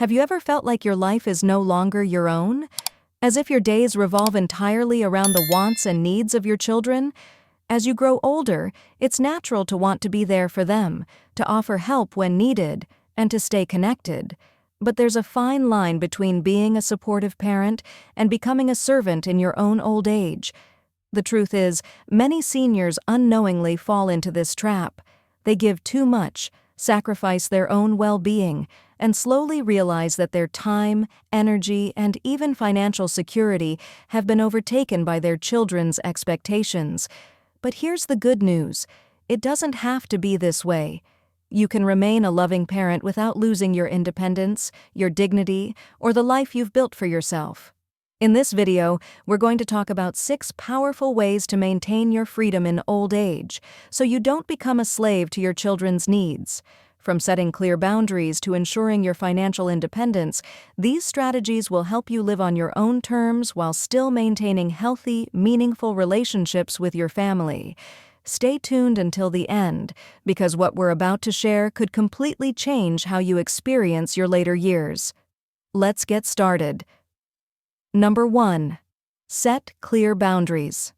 Have you ever felt like your life is no longer your own? As if your days revolve entirely around the wants and needs of your children? As you grow older, it's natural to want to be there for them, to offer help when needed, and to stay connected. But there's a fine line between being a supportive parent and becoming a servant in your own old age. The truth is, many seniors unknowingly fall into this trap. They give too much, sacrifice their own well-being, and slowly realize that their time, energy, and even financial security have been overtaken by their children's expectations. But here's the good news. It doesn't have to be this way. You can remain a loving parent without losing your independence, your dignity, or the life you've built for yourself. In this video, we're going to talk about 6 powerful ways to maintain your freedom in old age, so you don't become a slave to your children's needs. From setting clear boundaries to ensuring your financial independence, these strategies will help you live on your own terms while still maintaining healthy, meaningful relationships with your family. Stay tuned until the end, because what we're about to share could completely change how you experience your later years. Let's get started. Number 1. Set clear boundaries.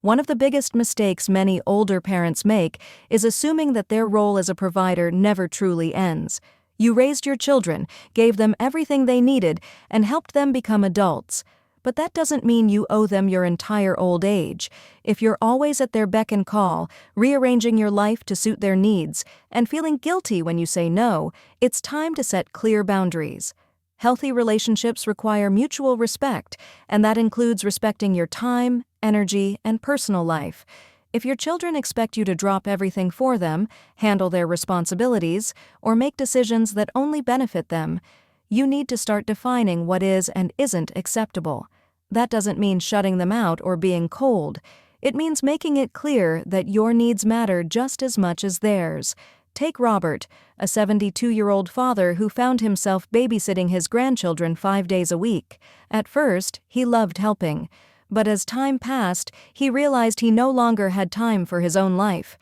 One of the biggest mistakes many older parents make is assuming that their role as a provider never truly ends. You raised your children, gave them everything they needed, and helped them become adults. But that doesn't mean you owe them your entire old age. If you're always at their beck and call, rearranging your life to suit their needs, and feeling guilty when you say no, it's time to set clear boundaries. Healthy relationships require mutual respect, and that includes respecting your time, energy, and personal life. If your children expect you to drop everything for them, handle their responsibilities, or make decisions that only benefit them, you need to start defining what is and isn't acceptable. That doesn't mean shutting them out or being cold. It means making it clear that your needs matter just as much as theirs. Take Robert, a 72-year-old father who found himself babysitting his grandchildren 5 days a week. At first, he loved helping. But as time passed, he realized he no longer had time for his own life.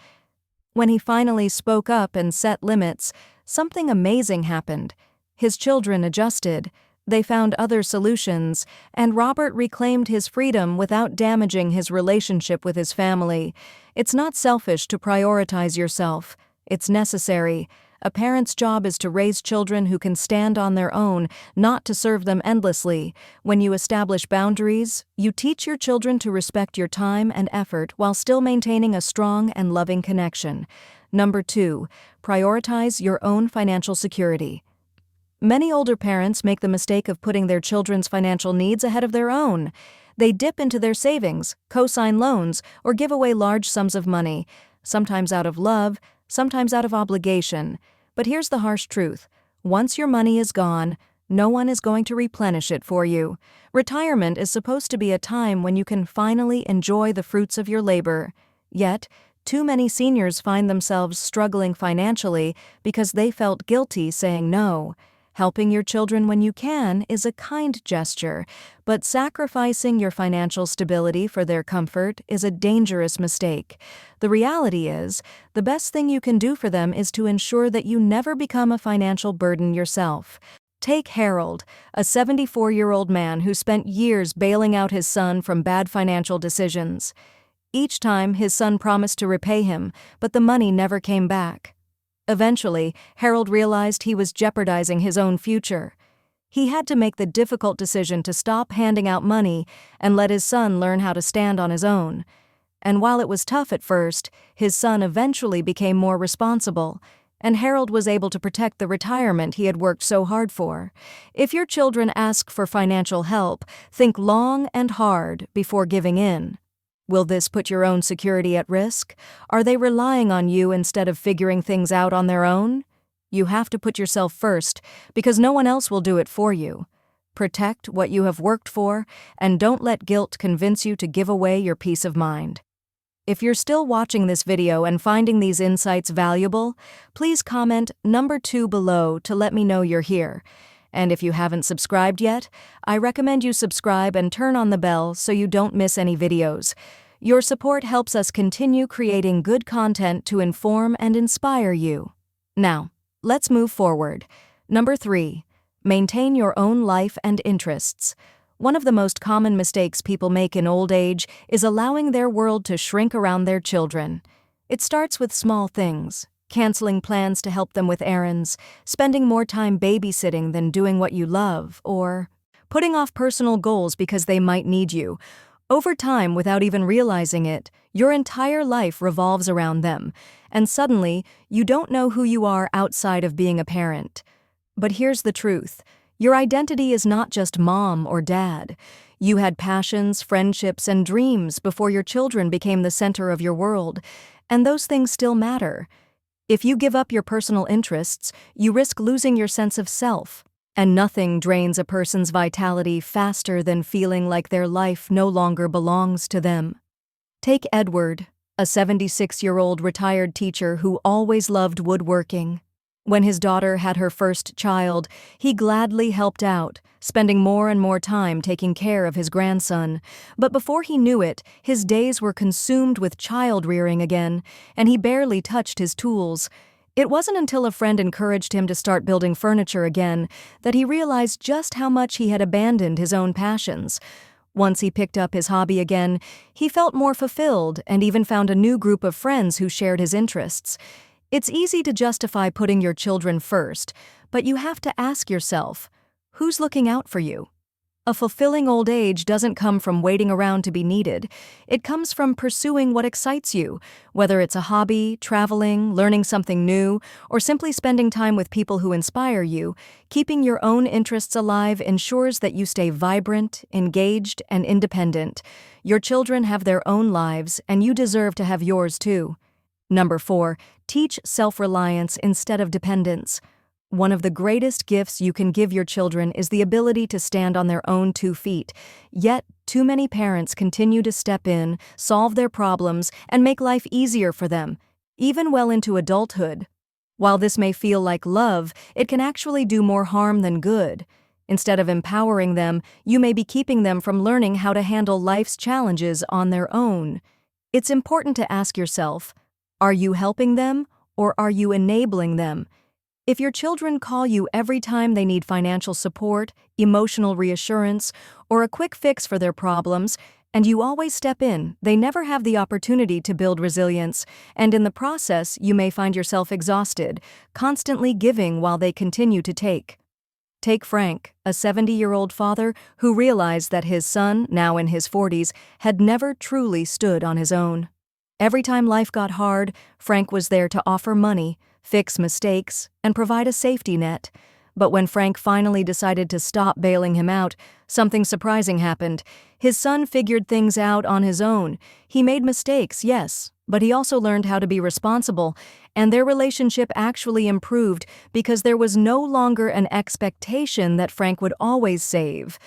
When he finally spoke up and set limits, something amazing happened. His children adjusted, they found other solutions, and Robert reclaimed his freedom without damaging his relationship with his family. It's not selfish to prioritize yourself. It's necessary. A parent's job is to raise children who can stand on their own, not to serve them endlessly. When you establish boundaries, you teach your children to respect your time and effort while still maintaining a strong and loving connection. Number 2, prioritize your own financial security. Many older parents make the mistake of putting their children's financial needs ahead of their own. They dip into their savings, co-sign loans, or give away large sums of money, sometimes out of love, sometimes out of obligation. But here's the harsh truth. Once your money is gone, no one is going to replenish it for you. Retirement is supposed to be a time when you can finally enjoy the fruits of your labor. Yet, too many seniors find themselves struggling financially because they felt guilty saying no. Helping your children when you can is a kind gesture, but sacrificing your financial stability for their comfort is a dangerous mistake. The reality is, the best thing you can do for them is to ensure that you never become a financial burden yourself. Take Harold, a 74-year-old man who spent years bailing out his son from bad financial decisions. Each time, his son promised to repay him, but the money never came back. Eventually, Harold realized he was jeopardizing his own future. He had to make the difficult decision to stop handing out money and let his son learn how to stand on his own. And while it was tough at first, his son eventually became more responsible, and Harold was able to protect the retirement he had worked so hard for. If your children ask for financial help, think long and hard before giving in. Will this put your own security at risk? Are they relying on you instead of figuring things out on their own? You have to put yourself first, because no one else will do it for you. Protect what you have worked for, and don't let guilt convince you to give away your peace of mind. If you're still watching this video and finding these insights valuable, please comment number 2 below to let me know you're here. And if you haven't subscribed yet, I recommend you subscribe and turn on the bell so you don't miss any videos. Your support helps us continue creating good content to inform and inspire you. Now, let's move forward. Number 3. Maintain your own life and interests. One of the most common mistakes people make in old age is allowing their world to shrink around their children. It starts with small things: canceling plans to help them with errands, spending more time babysitting than doing what you love, or putting off personal goals because they might need you. Over time, without even realizing it, your entire life revolves around them, and suddenly, you don't know who you are outside of being a parent. But here's the truth. Your identity is not just mom or dad. You had passions, friendships, and dreams before your children became the center of your world, and those things still matter. If you give up your personal interests, you risk losing your sense of self. And nothing drains a person's vitality faster than feeling like their life no longer belongs to them. Take Edward, a 76-year-old retired teacher who always loved woodworking. When his daughter had her first child, he gladly helped out, spending more and more time taking care of his grandson. But before he knew it, his days were consumed with child-rearing again, and he barely touched his tools. It wasn't until a friend encouraged him to start building furniture again that he realized just how much he had abandoned his own passions. Once he picked up his hobby again, he felt more fulfilled and even found a new group of friends who shared his interests. It's easy to justify putting your children first, but you have to ask yourself, who's looking out for you? A fulfilling old age doesn't come from waiting around to be needed. It comes from pursuing what excites you, whether it's a hobby, traveling, learning something new, or simply spending time with people who inspire you. Keeping your own interests alive ensures that you stay vibrant, engaged, and independent. Your children have their own lives, and you deserve to have yours too. Number 4. Teach self-reliance instead of dependence. One of the greatest gifts you can give your children is the ability to stand on their own 2 feet. Yet, too many parents continue to step in, solve their problems, and make life easier for them, even well into adulthood. While this may feel like love, it can actually do more harm than good. Instead of empowering them, you may be keeping them from learning how to handle life's challenges on their own. It's important to ask yourself, are you helping them, or are you enabling them? If your children call you every time they need financial support, emotional reassurance, or a quick fix for their problems, and you always step in, they never have the opportunity to build resilience, and in the process, you may find yourself exhausted, constantly giving while they continue to take. Take Frank, a 70-year-old father who realized that his son, now in his 40s, had never truly stood on his own. Every time life got hard, Frank was there to offer money, fix mistakes, and provide a safety net. But when Frank finally decided to stop bailing him out, something surprising happened. His son figured things out on his own. He made mistakes, yes, but he also learned how to be responsible, and their relationship actually improved because there was no longer an expectation that Frank would always save.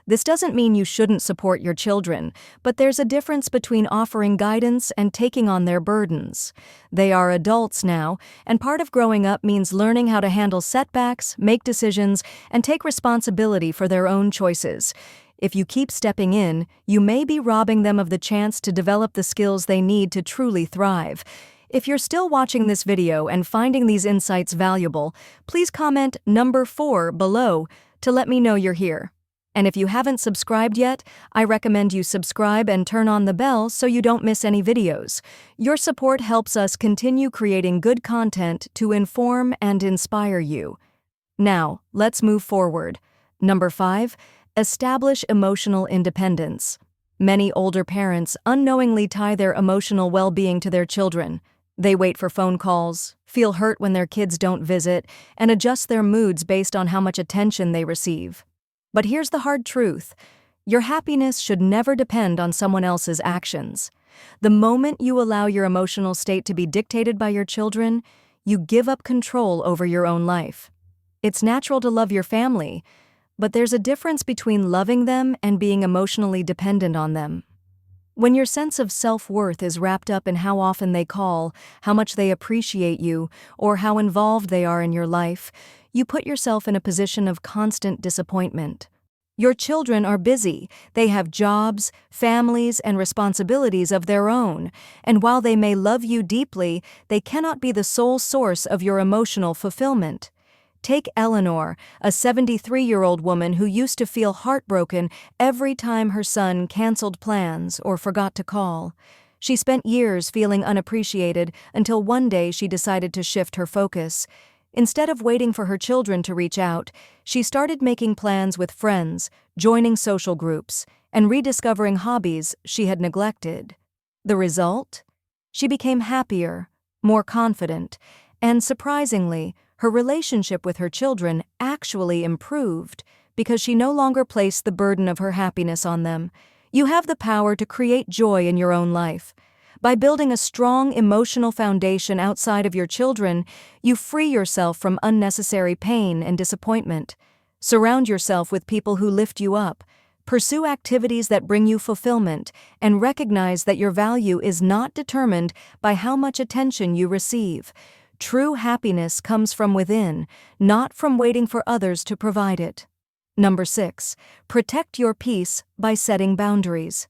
This doesn't mean you shouldn't support your children, but there's a difference between offering guidance and taking on their burdens. They are adults now, and part of growing up means learning how to handle setbacks, make decisions, and take responsibility for their own choices. If you keep stepping in, you may be robbing them of the chance to develop the skills they need to truly thrive. If you're still watching this video and finding these insights valuable, please comment number 4 below to let me know you're here. And if you haven't subscribed yet, I recommend you subscribe and turn on the bell so you don't miss any videos. Your support helps us continue creating good content to inform and inspire you. Now, let's move forward. Number 5, establish emotional independence. Many older parents unknowingly tie their emotional well-being to their children. They wait for phone calls, feel hurt when their kids don't visit, and adjust their moods based on how much attention they receive. But here's the hard truth. Your happiness should never depend on someone else's actions. The moment you allow your emotional state to be dictated by your children, you give up control over your own life. It's natural to love your family, but there's a difference between loving them and being emotionally dependent on them. When your sense of self-worth is wrapped up in how often they call, how much they appreciate you, or how involved they are in your life, you put yourself in a position of constant disappointment. Your children are busy. They have jobs, families, and responsibilities of their own, and while they may love you deeply, they cannot be the sole source of your emotional fulfillment. Take Eleanor, a 73-year-old woman who used to feel heartbroken every time her son canceled plans or forgot to call. She spent years feeling unappreciated until one day she decided to shift her focus. Instead of waiting for her children to reach out, she started making plans with friends, joining social groups, and rediscovering hobbies she had neglected. The result? She became happier, more confident, and surprisingly, her relationship with her children actually improved because she no longer placed the burden of her happiness on them. You have the power to create joy in your own life. By building a strong emotional foundation outside of your children, you free yourself from unnecessary pain and disappointment. Surround yourself with people who lift you up. Pursue activities that bring you fulfillment, and recognize that your value is not determined by how much attention you receive. True happiness comes from within, not from waiting for others to provide it. Number 6. Protect your peace by setting boundaries.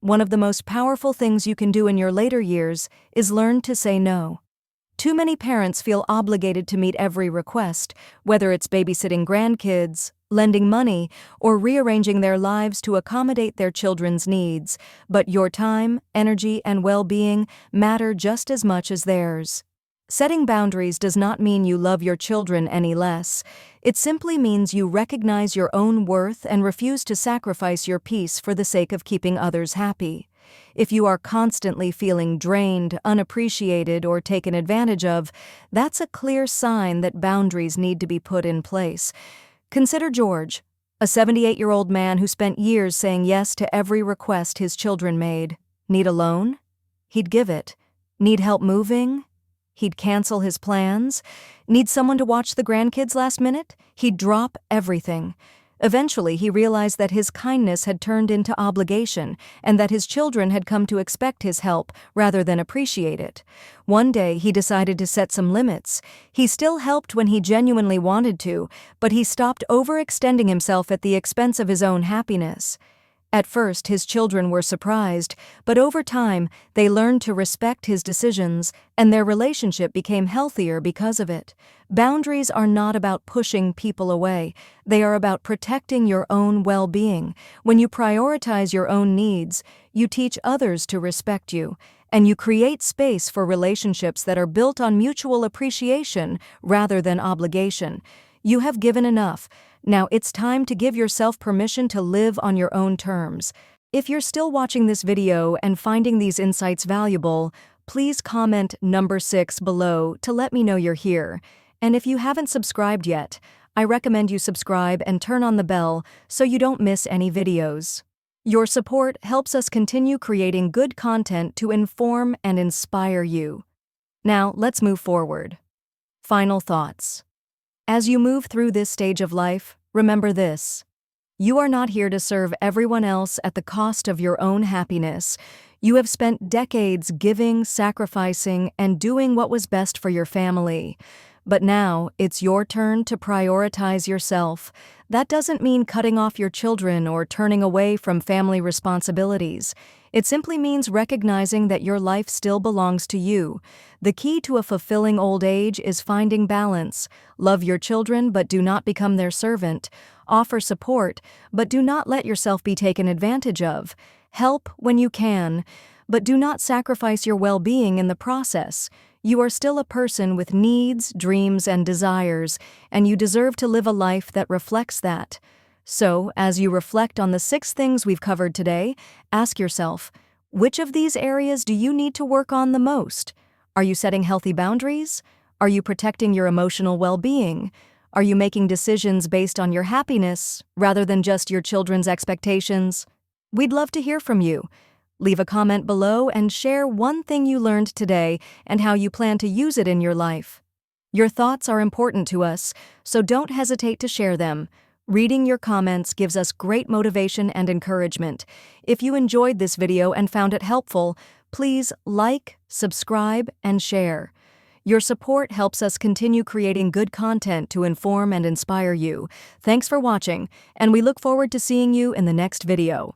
One of the most powerful things you can do in your later years is learn to say no. Too many parents feel obligated to meet every request, whether it's babysitting grandkids, lending money, or rearranging their lives to accommodate their children's needs, but your time, energy, and well-being matter just as much as theirs. Setting boundaries does not mean you love your children any less. It simply means you recognize your own worth and refuse to sacrifice your peace for the sake of keeping others happy. If you are constantly feeling drained, unappreciated, or taken advantage of, that's a clear sign that boundaries need to be put in place. Consider George, a 78-year-old man who spent years saying yes to every request his children made. Need a loan? He'd give it. Need help moving? He'd cancel his plans. Need someone to watch the grandkids last minute? He'd drop everything. Eventually, he realized that his kindness had turned into obligation and that his children had come to expect his help rather than appreciate it. One day, he decided to set some limits. He still helped when he genuinely wanted to, but he stopped overextending himself at the expense of his own happiness. At first, his children were surprised, but over time, they learned to respect his decisions, and their relationship became healthier because of it. Boundaries are not about pushing people away. They are about protecting your own well-being. When you prioritize your own needs, you teach others to respect you, and you create space for relationships that are built on mutual appreciation rather than obligation. You have given enough. Now it's time to give yourself permission to live on your own terms. If you're still watching this video and finding these insights valuable, please comment number 6 below to let me know you're here. And if you haven't subscribed yet, I recommend you subscribe and turn on the bell so you don't miss any videos. Your support helps us continue creating good content to inform and inspire you. Now let's move forward. Final thoughts. As you move through this stage of life, remember this. You are not here to serve everyone else at the cost of your own happiness. You have spent decades giving, sacrificing, and doing what was best for your family. But now, it's your turn to prioritize yourself. That doesn't mean cutting off your children or turning away from family responsibilities. It simply means recognizing that your life still belongs to you. The key to a fulfilling old age is finding balance. Love your children, but do not become their servant. Offer support, but do not let yourself be taken advantage of. Help when you can, but do not sacrifice your well-being in the process. You are still a person with needs, dreams, and desires, and you deserve to live a life that reflects that. So, as you reflect on the 6 things we've covered today, ask yourself, which of these areas do you need to work on the most? Are you setting healthy boundaries? Are you protecting your emotional well-being? Are you making decisions based on your happiness rather than just your children's expectations? We'd love to hear from you. Leave a comment below and share one thing you learned today and how you plan to use it in your life. Your thoughts are important to us, so don't hesitate to share them. Reading your comments gives us great motivation and encouragement. If you enjoyed this video and found it helpful, please like, subscribe, and share. Your support helps us continue creating good content to inform and inspire you. Thanks for watching, and we look forward to seeing you in the next video.